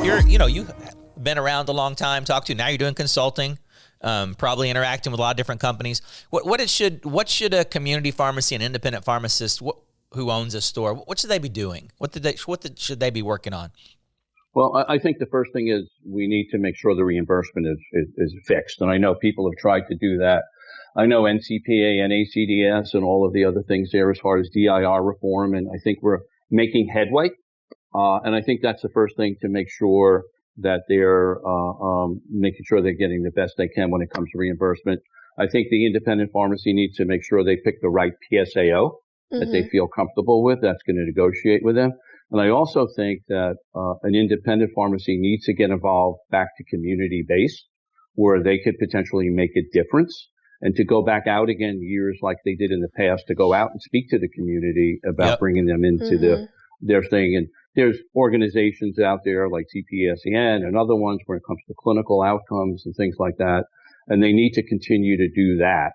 you've been around a long time, now you're doing consulting, probably interacting with a lot of different companies. What should a community pharmacy, an independent pharmacist who owns a store, what should they be doing? What should they be working on? Well, I think the first thing is we need to make sure the reimbursement is fixed. And I know people have tried to do that. I know NCPA and ACDS and all of the other things there as far as DIR reform. And I think we're making headway. And I think that's the first thing, to make sure that they're making sure they're getting the best they can when it comes to reimbursement. I think the independent pharmacy needs to make sure they pick the right PSAO that they feel comfortable with, that's going to negotiate with them. And I also think that an independent pharmacy needs to get involved back to community-based, where they could potentially make a difference, and to go back out again years like they did in the past, to go out and speak to the community about bringing them into their thing. And there's organizations out there like CPSEN and other ones when it comes to clinical outcomes and things like that. And they need to continue to do that.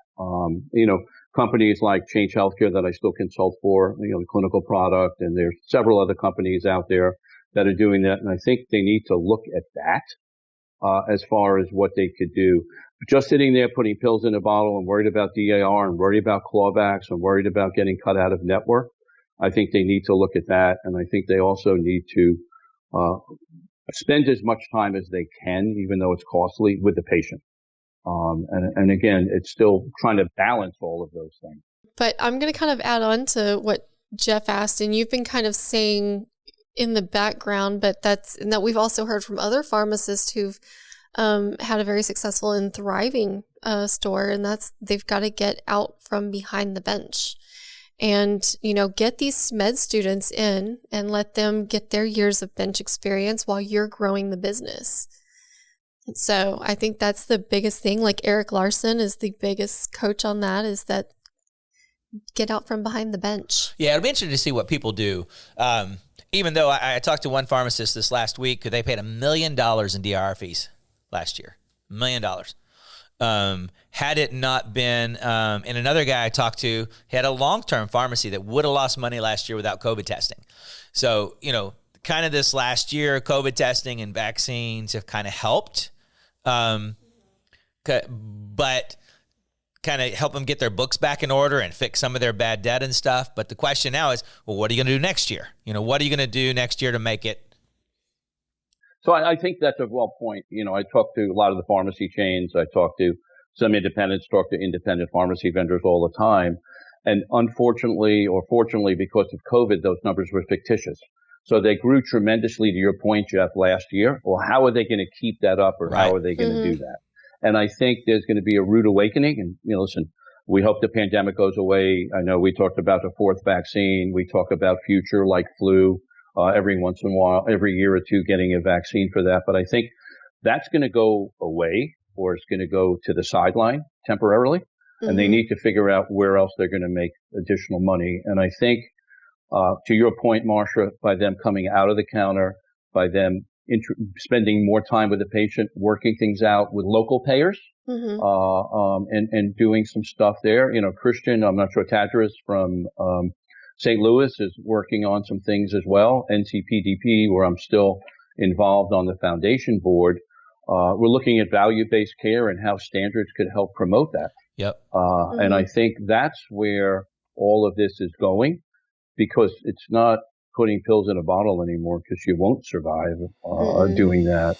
Companies like Change Healthcare that I still consult for, the clinical product, and there's several other companies out there that are doing that. And I think they need to look at that, as far as what they could do. Just sitting there putting pills in a bottle and worried about DAR and worried about clawbacks and worried about getting cut out of network, I think they need to look at that. And I think they also need to spend as much time as they can, even though it's costly, with the patient. And again, it's still trying to balance all of those things. But I'm going to kind of add on to what Jeff asked, and you've been kind of saying in the background, but that we've also heard from other pharmacists who've had a very successful and thriving store, and they've got to get out from behind the bench and, get these med students in and let them get their years of bench experience while you're growing the business. So I think that's the biggest thing. Like Eric Larson is the biggest coach on that, is that get out from behind the bench. Yeah, it'll be interesting to see what people do. Even though I talked to one pharmacist this last week, they paid $1 million in DIR fees last year. $1 million. Had it not been, and another guy I talked to had a long-term pharmacy that would have lost money last year without COVID testing. So, kind of this last year, COVID testing and vaccines have kind of helped. But kind of help them get their books back in order and fix some of their bad debt and stuff. But the question now is, well, what are you going to do next year? What are you going to do next year to make it? So I think that's a well point. I talk to a lot of the pharmacy chains. I talk to some independents, talk to independent pharmacy vendors all the time. And unfortunately, or fortunately, because of COVID, those numbers were fictitious. So they grew tremendously, to your point, Jeff, last year. Well, how are they going to keep that up, or how are they going to do that? And I think there's going to be a rude awakening. And, listen, we hope the pandemic goes away. I know we talked about the fourth vaccine. We talk about future like flu, every once in a while, every year or two, getting a vaccine for that. But I think that's going to go away, or it's going to go to the sideline temporarily. And they need to figure out where else they're going to make additional money. And I think, to your point, Marsha, by them coming out of the counter, by them spending more time with the patient, working things out with local payers, and doing some stuff there. Christian, I'm not sure, Tadras from St. Louis is working on some things as well. NCPDP, where I'm still involved on the foundation board, we're looking at value-based care and how standards could help promote that. Yep. And I think that's where all of this is going, because it's not putting pills in a bottle anymore, because you won't survive doing that.